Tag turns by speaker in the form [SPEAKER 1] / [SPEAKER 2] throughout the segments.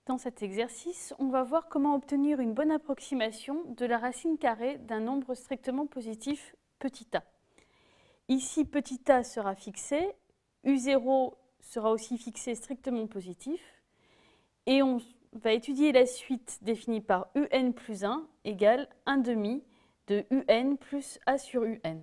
[SPEAKER 1] Dans cet exercice, on va voir comment obtenir une bonne approximation de la racine carrée d'un nombre strictement positif petit a. Ici, petit a sera fixé, u0 sera aussi fixé strictement positif, et on va étudier la suite définie par un plus 1 égale 1 demi de un plus a sur un.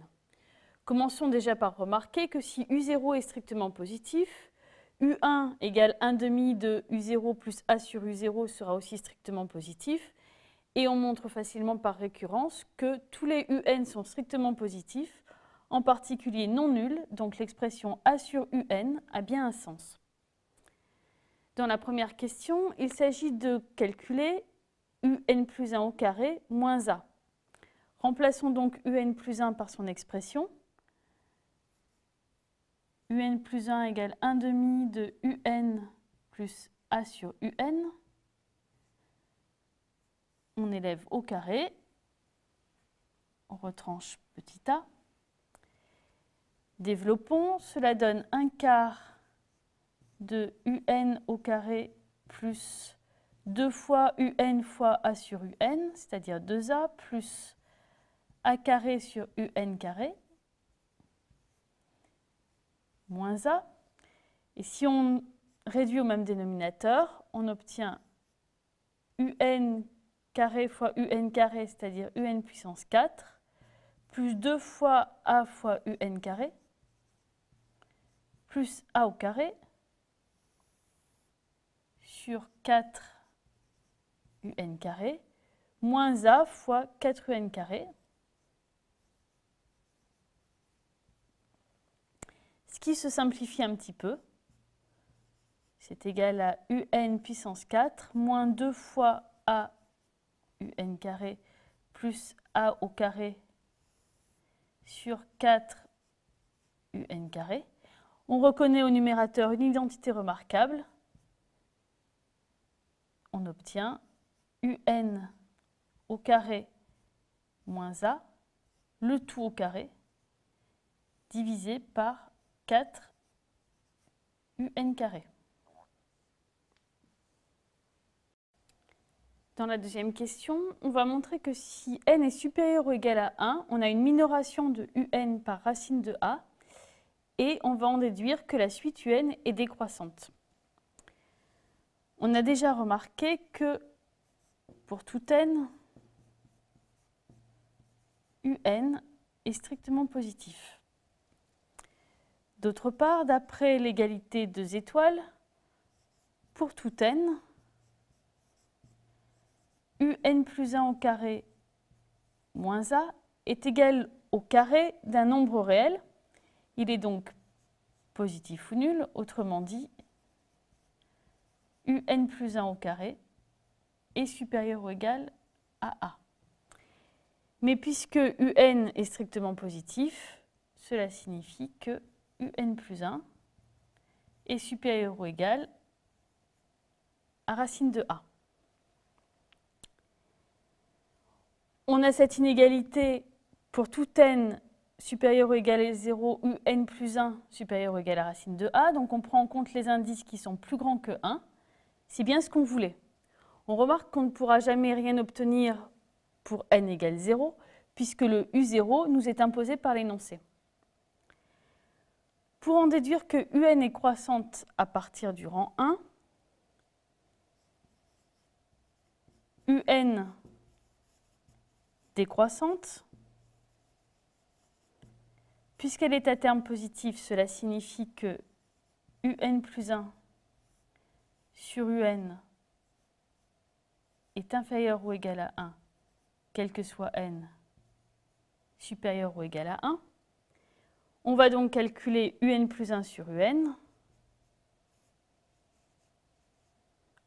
[SPEAKER 1] Commençons déjà par remarquer que si u0 est strictement positif, u1 égale 1 demi de u0 plus a sur u0 sera aussi strictement positif. Et on montre facilement par récurrence que tous les un sont strictement positifs, en particulier non nuls, donc l'expression a sur un a bien un sens. Dans la première question, il s'agit de calculer un plus 1 au carré moins a. Remplaçons donc un plus 1 par son expression. Un plus 1 égale 1 demi de un plus a sur un. On élève au carré. On retranche petit a. Développons. Cela donne 1 quart de un au carré plus 2 fois un fois a sur un, c'est-à-dire 2a, plus a carré sur un carré, moins a. Et si on réduit au même dénominateur, on obtient un carré fois un carré, c'est-à-dire un puissance 4, plus 2 fois a fois un carré, plus a au carré, sur 4 un carré, moins a fois 4 un carré. Ce qui se simplifie un petit peu, c'est égal à un puissance 4 moins 2 fois a un carré plus a au carré sur 4 un carré. On reconnaît au numérateur une identité remarquable. On obtient un au carré moins a, le tout au carré, divisé par 4 un carré. Dans la deuxième question, on va montrer que si n est supérieur ou égal à 1, on a une minoration de un par racine de a, et on va en déduire que la suite un est décroissante. On a déjà remarqué que pour tout n, un est strictement positif. D'autre part, d'après l'égalité 2 étoiles, pour tout n, un plus 1 au carré moins a est égal au carré d'un nombre réel. Il est donc positif ou nul, autrement dit, un plus 1 au carré est supérieur ou égal à a. Mais puisque un est strictement positif, cela signifie que un plus 1 est supérieur ou égal à racine de a. On a cette inégalité pour tout n supérieur ou égal à 0, un plus 1 supérieur ou égal à racine de a. Donc on prend en compte les indices qui sont plus grands que 1. C'est bien ce qu'on voulait. On remarque qu'on ne pourra jamais rien obtenir pour n égale 0, puisque le u0 nous est imposé par l'énoncé. Pour en déduire que un est croissante à partir du rang 1, un décroissante, puisqu'elle est à terme positif, cela signifie que un plus 1 sur un est inférieur ou égal à 1, quel que soit n, supérieur ou égal à 1. On va donc calculer un plus 1 sur un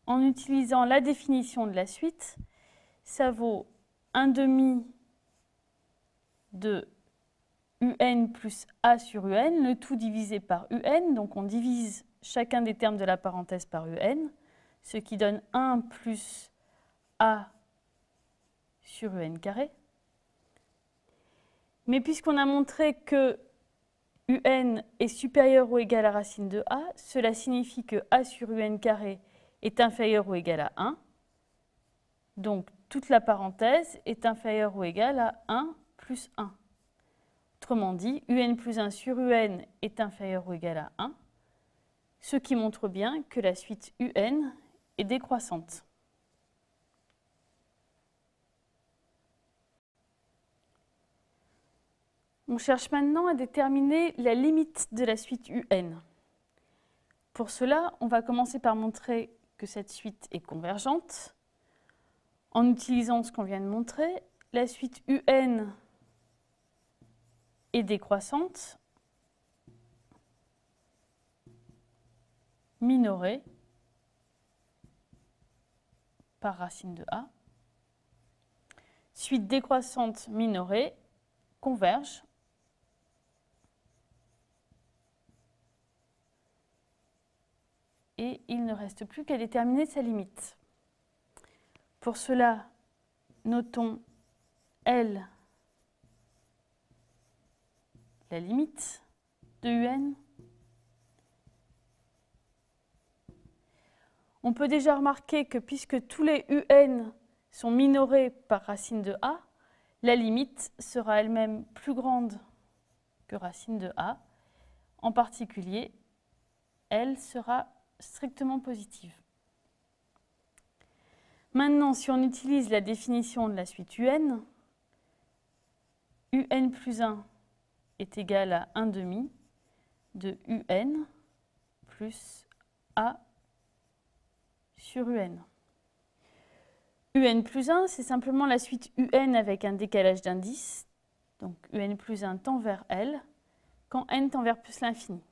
[SPEAKER 1] en utilisant la définition de la suite. Ça vaut 1 demi de un plus a sur un, le tout divisé par un. Donc on divise chacun des termes de la parenthèse par un, ce qui donne 1 plus a sur un carré. Mais puisqu'on a montré que un est supérieur ou égal à racine de a, cela signifie que a sur un carré est inférieur ou égal à 1. Donc, toute la parenthèse est inférieure ou égale à 1 plus 1. Autrement dit, un plus 1 sur un est inférieur ou égal à 1, ce qui montre bien que la suite un est décroissante. On cherche maintenant à déterminer la limite de la suite un. Pour cela, on va commencer par montrer que cette suite est convergente. En utilisant ce qu'on vient de montrer, la suite un est décroissante, minorée par racine de a. Suite décroissante minorée converge et il ne reste plus qu'à déterminer sa limite. Pour cela, notons L, la limite de un. On peut déjà remarquer que puisque tous les un sont minorés par racine de a, la limite sera elle-même plus grande que racine de a. En particulier, elle sera strictement positive. Maintenant, si on utilise la définition de la suite un plus 1 est égal à 1 demi de un plus a sur un. Un plus 1, c'est simplement la suite un avec un décalage d'indice. Donc un plus 1 tend vers L quand n tend vers plus l'infini.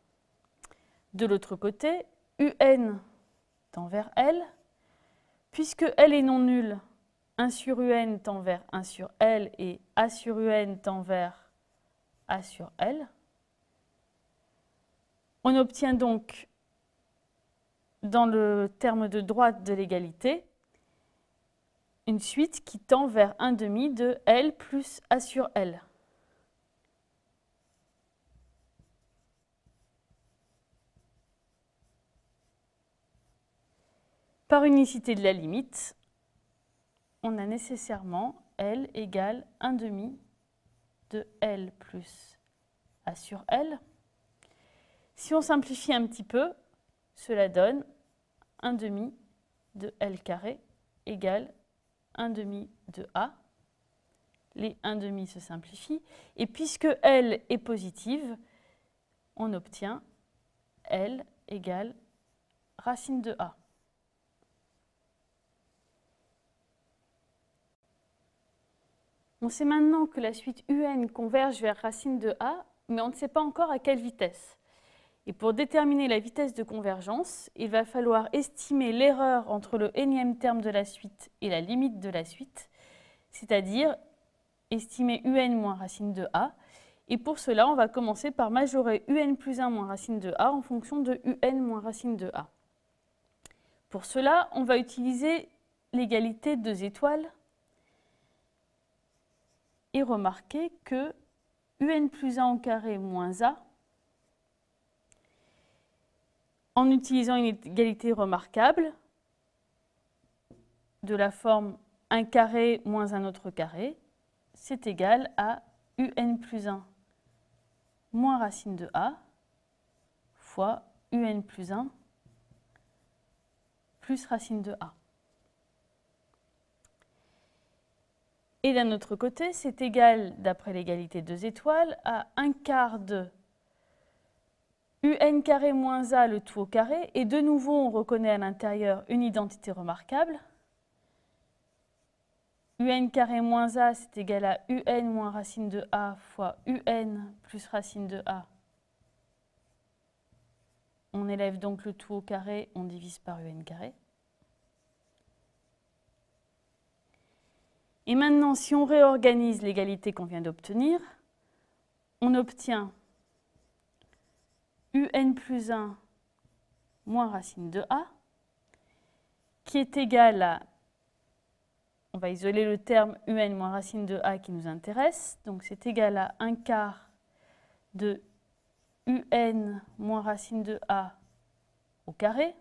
[SPEAKER 1] De l'autre côté, un tend vers L. Puisque L est non nul, 1 sur un tend vers 1 sur L et a sur un tend vers a sur L. On obtient donc, dans le terme de droite de l'égalité, une suite qui tend vers 1 demi de L plus a sur L. Par unicité de la limite, on a nécessairement L égale 1 demi de L plus a sur L. Si on simplifie un petit peu, cela donne 1 demi de L carré égale 1 demi de A. Les 1 demi se simplifient. Et puisque L est positive, on obtient L égale racine de A. On sait maintenant que la suite un converge vers racine de a, mais on ne sait pas encore à quelle vitesse. Et pour déterminer la vitesse de convergence, il va falloir estimer l'erreur entre le énième terme de la suite et la limite de la suite, c'est-à-dire estimer un moins racine de a. Et pour cela, on va commencer par majorer un plus 1 moins racine de a en fonction de un moins racine de a. Pour cela, on va utiliser l'égalité 2 étoiles et remarquer que un plus 1 au carré moins a, en utilisant une égalité remarquable de la forme 1 carré moins un autre carré, c'est égal à un plus 1 moins racine de a fois un plus 1 plus racine de a. Et d'un autre côté, c'est égal, d'après l'égalité 2 étoiles, à 1 quart de un carré moins a le tout au carré. Et de nouveau, on reconnaît à l'intérieur une identité remarquable. Un carré moins a, c'est égal à un moins racine de a fois un plus racine de a. On élève donc le tout au carré, on divise par un carré. Et maintenant, si on réorganise l'égalité qu'on vient d'obtenir, on obtient un plus 1 moins racine de a, qui est égal à, on va isoler le terme un moins racine de a qui nous intéresse, donc c'est égal à 1 quart de un moins racine de a au carré.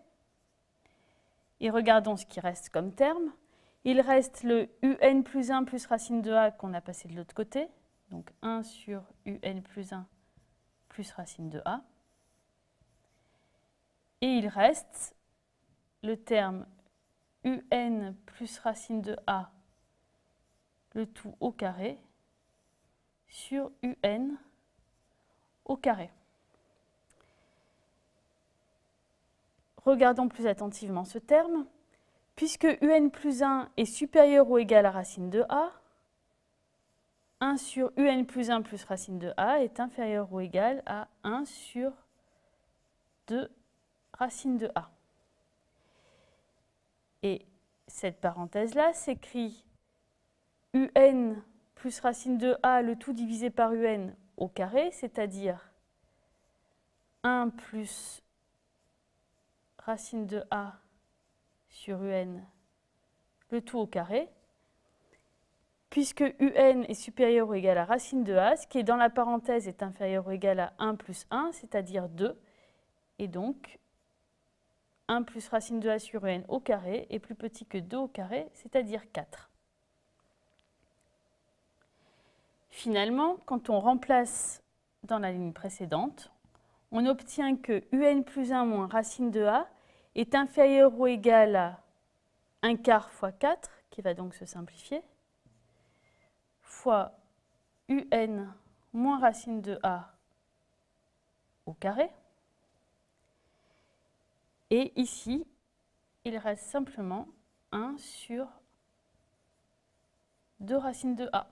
[SPEAKER 1] Et regardons ce qui reste comme terme. Il reste le un plus 1 plus racine de a qu'on a passé de l'autre côté. Donc 1 sur un plus 1 plus racine de a. Et il reste le terme un plus racine de a, le tout au carré, sur un au carré. Regardons plus attentivement ce terme. Puisque un plus 1 est supérieur ou égal à racine de a, 1 sur un plus 1 plus racine de a est inférieur ou égal à 1 sur 2 racine de a. Et cette parenthèse-là s'écrit un plus racine de a, le tout divisé par un au carré, c'est-à-dire 1 plus racine de a sur un, le tout au carré, puisque un est supérieur ou égal à racine de a, ce qui est dans la parenthèse est inférieur ou égal à 1 plus 1, c'est-à-dire 2, et donc 1 plus racine de a sur un au carré est plus petit que 2 au carré, c'est-à-dire 4. Finalement, quand on remplace dans la ligne précédente, on obtient que un plus 1 moins racine de a est inférieur ou égal à 1 quart fois 4, qui va donc se simplifier, fois un moins racine de a au carré. Et ici, il reste simplement 1 sur 2 racines de a.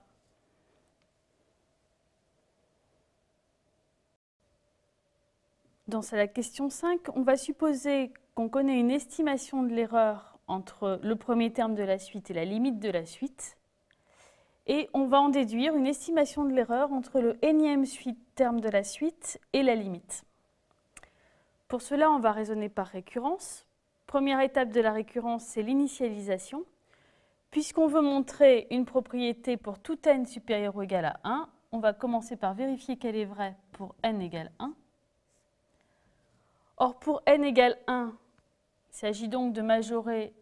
[SPEAKER 1] Dans la question 5, on va supposer qu'on connaît une estimation de l'erreur entre le premier terme de la suite et la limite de la suite. Et on va en déduire une estimation de l'erreur entre le énième terme de la suite et la limite. Pour cela, on va raisonner par récurrence. Première étape de la récurrence, c'est l'initialisation. Puisqu'on veut montrer une propriété pour tout n supérieur ou égal à 1, on va commencer par vérifier qu'elle est vraie pour n égale 1. Or, pour n égale 1, il s'agit donc de majorer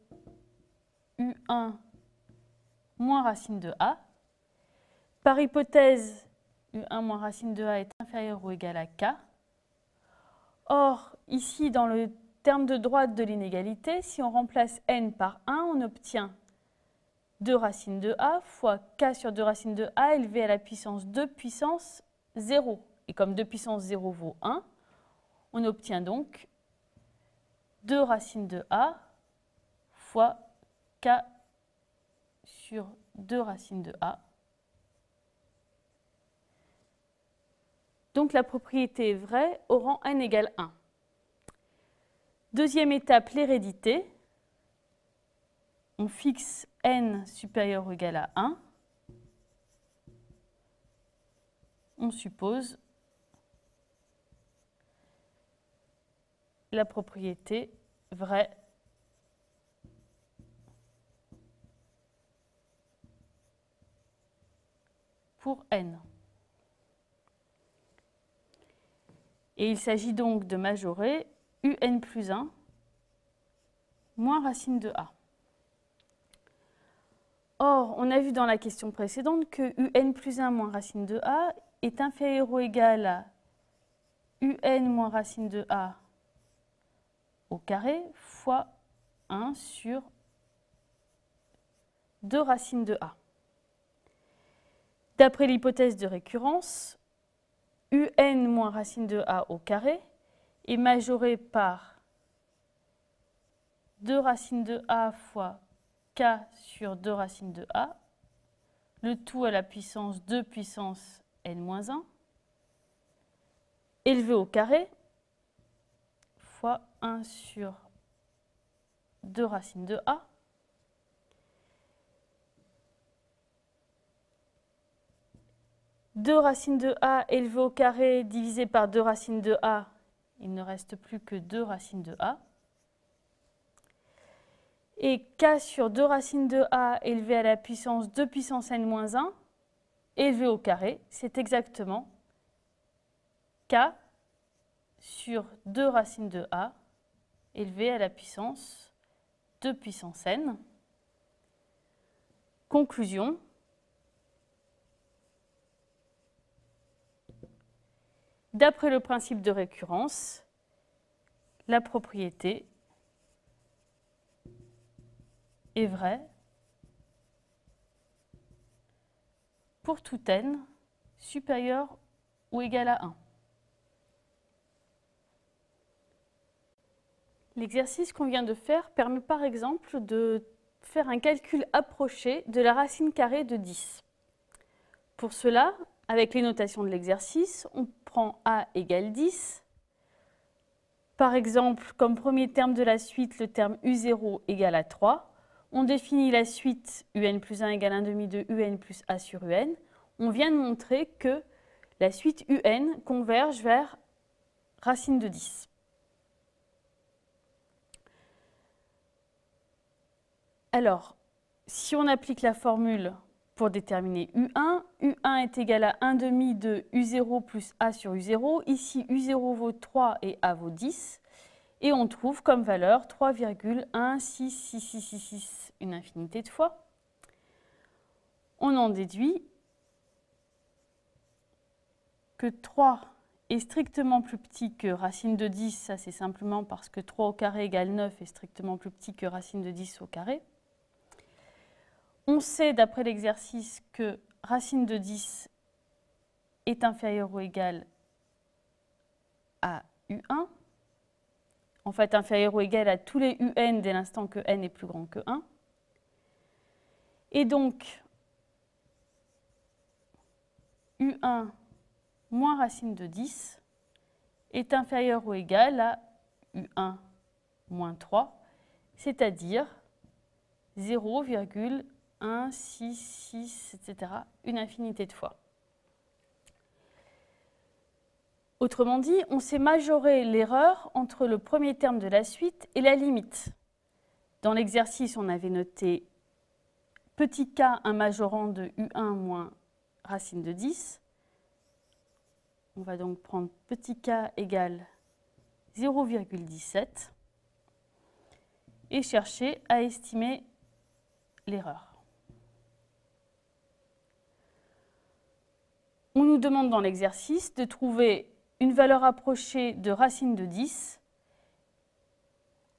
[SPEAKER 1] u1 moins racine de a. Par hypothèse, u1 moins racine de a est inférieur ou égal à k. Or, ici, dans le terme de droite de l'inégalité, si on remplace n par 1, on obtient 2 racines de a fois k sur 2 racines de a élevé à la puissance 2 puissance 0. Et comme 2 puissance 0 vaut 1, on obtient donc 2 racines de a fois k sur 2 racines de a. Donc la propriété est vraie au rang n égale 1. Deuxième étape, l'hérédité. On fixe n supérieur ou égal à 1. On suppose la propriété vraie pour n. Et il s'agit donc de majorer un plus 1 moins racine de a. Or, on a vu dans la question précédente que un plus 1 moins racine de a est inférieur ou égal à un moins racine de a au carré fois 1 sur 2 racines de a. D'après l'hypothèse de récurrence, un moins racine de a au carré est majoré par 2 racines de a fois k sur 2 racines de a, le tout à la puissance 2 puissance n-1, élevé au carré, fois 1 sur 2 racines de a, deux racines de a élevé au carré divisé par 2 racines de a, il ne reste plus que 2 racines de a. Et k sur 2 racines de a élevé à la puissance 2 puissance n-1 élevé au carré, c'est exactement k sur 2 racines de a élevé à la puissance 2 puissance n. Conclusion. D'après le principe de récurrence, la propriété est vraie pour tout n supérieur ou égal à 1. L'exercice qu'on vient de faire permet par exemple de faire un calcul approché de la racine carrée de 10. Pour cela, avec les notations de l'exercice, on prend a égale 10. Par exemple, comme premier terme de la suite, le terme u0 égale à 3. On définit la suite un plus 1 égale 1 demi de un plus a sur un. On vient de montrer que la suite un converge vers racine de 10. Alors, si on applique la formule pour déterminer u1, u1 est égal à 1 demi de u0 plus a sur u0. Ici, u0 vaut 3 et a vaut 10. Et on trouve comme valeur 3,16666, une infinité de fois. On en déduit que 3 est strictement plus petit que racine de 10. Ça, c'est simplement parce que 3 au carré égale 9 est strictement plus petit que racine de 10 au carré. On sait, d'après l'exercice, que racine de 10 est inférieure ou égale à u1. En fait, inférieure ou égale à tous les un dès l'instant que n est plus grand que 1. Et donc, u1 moins racine de 10 est inférieur ou égal à u1 moins 3, c'est-à-dire 0,166, etc., une infinité de fois. Autrement dit, on sait majorer l'erreur entre le premier terme de la suite et la limite. Dans l'exercice, on avait noté petit k, un majorant de u1 moins racine de 10. On va donc prendre petit k égale 0,17 et chercher à estimer l'erreur. On nous demande dans l'exercice de trouver une valeur approchée de racine de 10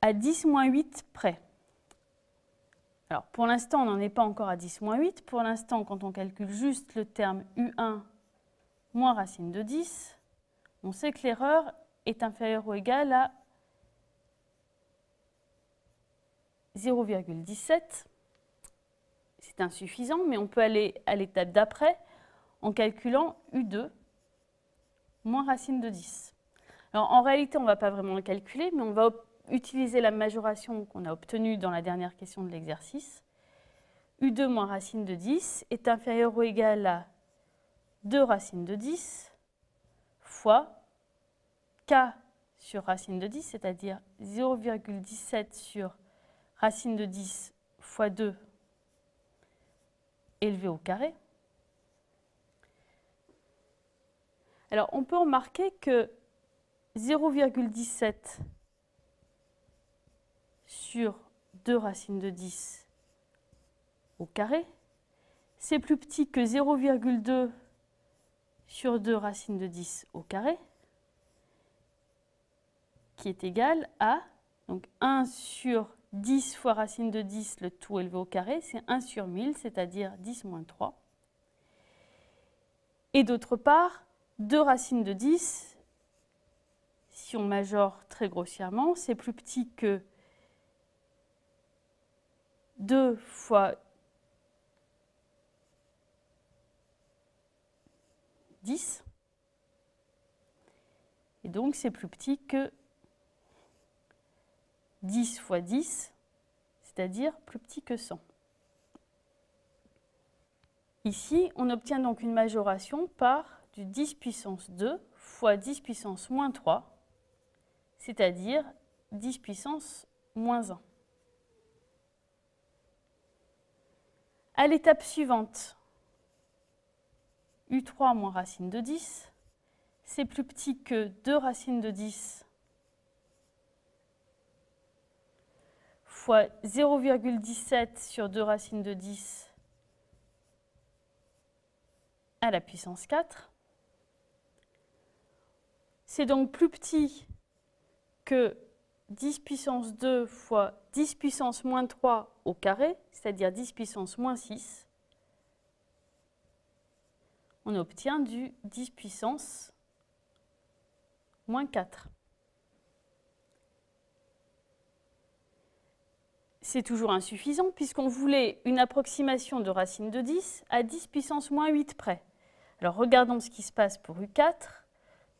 [SPEAKER 1] à 10 moins 8 près. Alors pour l'instant, on n'en est pas encore à 10 moins 8. Pour l'instant, quand on calcule juste le terme u1 moins racine de 10, on sait que l'erreur est inférieure ou égale à 0,17. C'est insuffisant, mais on peut aller à l'étape d'après en calculant u2 moins racine de 10. Alors en réalité, on ne va pas vraiment le calculer, mais on va utiliser la majoration qu'on a obtenue dans la dernière question de l'exercice. u2 moins racine de 10 est inférieur ou égal à 2 racine de 10 fois k sur racine de 10, c'est-à-dire 0,17 sur racine de 10 fois 2 élevé au carré. Alors, on peut remarquer que 0,17 sur 2 racines de 10 au carré, c'est plus petit que 0,2 sur 2 racines de 10 au carré, qui est égal à donc 1 sur 10 fois racine de 10, le tout élevé au carré, c'est 1 sur 1000, c'est-à-dire 10 moins 3. Et d'autre part, 2 racines de 10, si on majore très grossièrement, c'est plus petit que 2 fois 10. Et donc, c'est plus petit que 10 fois 10, c'est-à-dire plus petit que 100. Ici, on obtient donc une majoration par du 10 puissance 2 fois 10 puissance moins 3, c'est-à-dire 10 puissance moins 1. À l'étape suivante, u3 moins racine de 10, c'est plus petit que 2 racines de 10 fois 0,17 sur 2 racines de 10 à la puissance 4. C'est donc plus petit que 10 puissance 2 fois 10 puissance moins 3 au carré, c'est-à-dire 10 puissance moins 6. On obtient du 10 puissance moins 4. C'est toujours insuffisant puisqu'on voulait une approximation de racine de 10 à 10 puissance moins 8 près. Alors regardons ce qui se passe pour U4.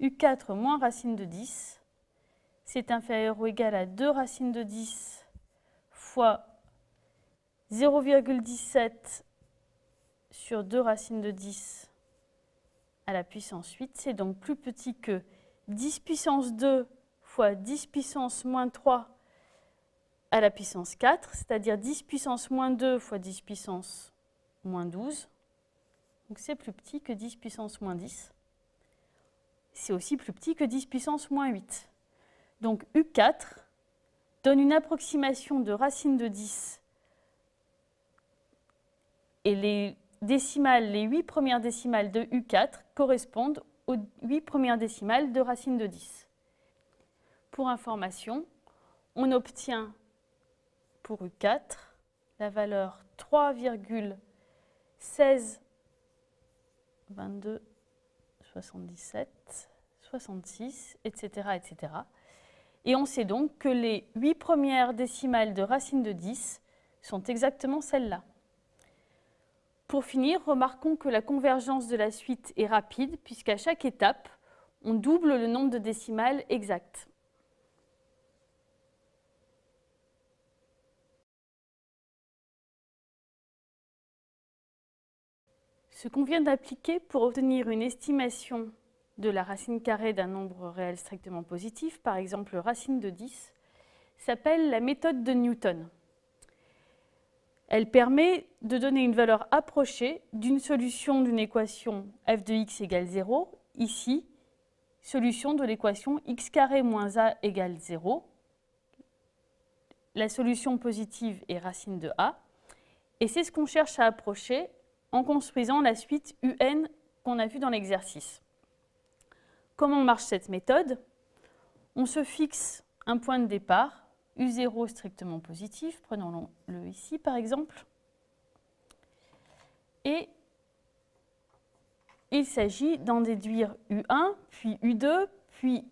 [SPEAKER 1] U4 moins racine de 10, c'est inférieur ou égal à 2 racines de 10 fois 0,17 sur 2 racines de 10 à la puissance 8. C'est donc plus petit que 10 puissance 2 fois 10 puissance moins 3 à la puissance 4, c'est-à-dire 10 puissance moins 2 fois 10 puissance moins 12. Donc c'est plus petit que 10 puissance moins 10. C'est aussi plus petit que 10 puissance moins 8. Donc U4 donne une approximation de racine de 10 et les 8 premières décimales de U4 correspondent aux 8 premières décimales de racine de 10. Pour information, on obtient pour U4 la valeur 3,1622 77, 66, etc., etc. Et on sait donc que les 8 premières décimales de racine de 10 sont exactement celles-là. Pour finir, remarquons que la convergence de la suite est rapide puisqu'à chaque étape, on double le nombre de décimales exactes. Ce qu'on vient d'appliquer pour obtenir une estimation de la racine carrée d'un nombre réel strictement positif, par exemple racine de 10, s'appelle la méthode de Newton. Elle permet de donner une valeur approchée d'une solution d'une équation f de x égale 0, ici, solution de l'équation x carré moins a égale 0. La solution positive est racine de a, et c'est ce qu'on cherche à approcher en construisant la suite UN qu'on a vue dans l'exercice. Comment marche cette méthode? On se fixe un point de départ, U0 strictement positif, prenons-le ici par exemple, et il s'agit d'en déduire U1, puis U2, puis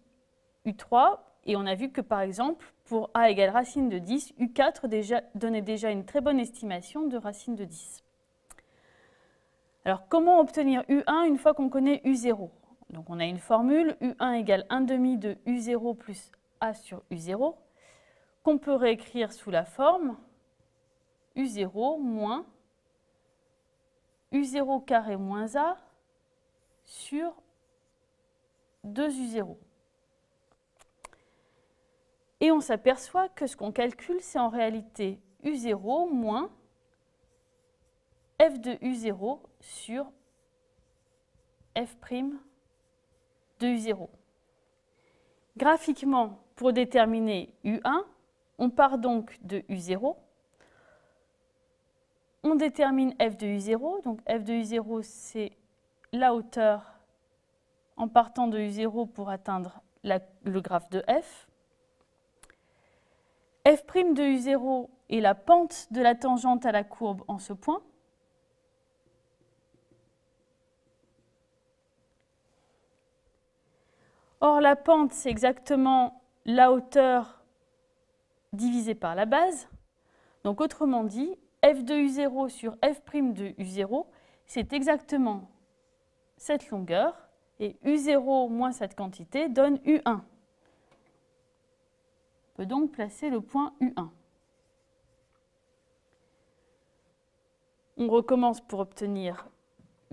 [SPEAKER 1] U3, et on a vu que par exemple, pour A égale racine de 10, U4 donnait déjà une très bonne estimation de racine de 10. Alors, comment obtenir U1 une fois qu'on connaît U0? Donc, on a une formule, U1 égale 1 demi de U0 plus A sur U0, qu'on peut réécrire sous la forme U0 moins U0 carré moins A sur 2U0. Et on s'aperçoit que ce qu'on calcule, c'est en réalité U0 moins f de U0 sur f' de U0. Graphiquement, pour déterminer U1, on part donc de U0. On détermine f de U0. Donc f de U0, c'est la hauteur en partant de U0 pour atteindre le graphe de f. F' de U0 est la pente de la tangente à la courbe en ce point. Or, la pente, c'est exactement la hauteur divisée par la base. Donc, autrement dit, f de U0 sur f' de U0, c'est exactement cette longueur. Et U0 moins cette quantité donne U1. On peut donc placer le point U1. On recommence pour obtenir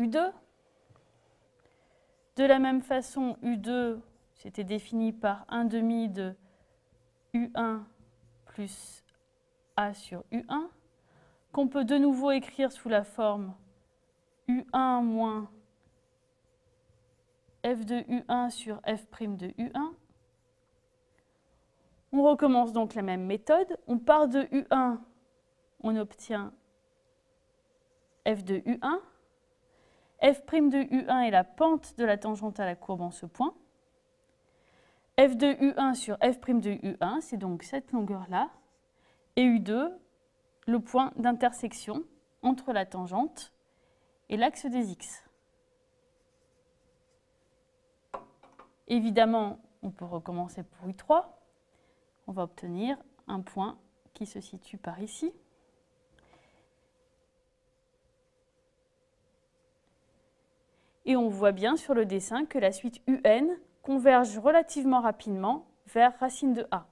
[SPEAKER 1] U2. De la même façon, U2, c'était défini par 1 demi de U1 plus A sur U1, qu'on peut de nouveau écrire sous la forme U1 moins f de U1 sur f' de U1. On recommence donc la même méthode. On part de U1, on obtient f de U1. F' de U1 est la pente de la tangente à la courbe en ce point. F de U1 sur F' de U1, c'est donc cette longueur-là. Et U2, le point d'intersection entre la tangente et l'axe des X. Évidemment, on peut recommencer pour U3. On va obtenir un point qui se situe par ici. Et on voit bien sur le dessin que la suite UN converge relativement rapidement vers racine de A.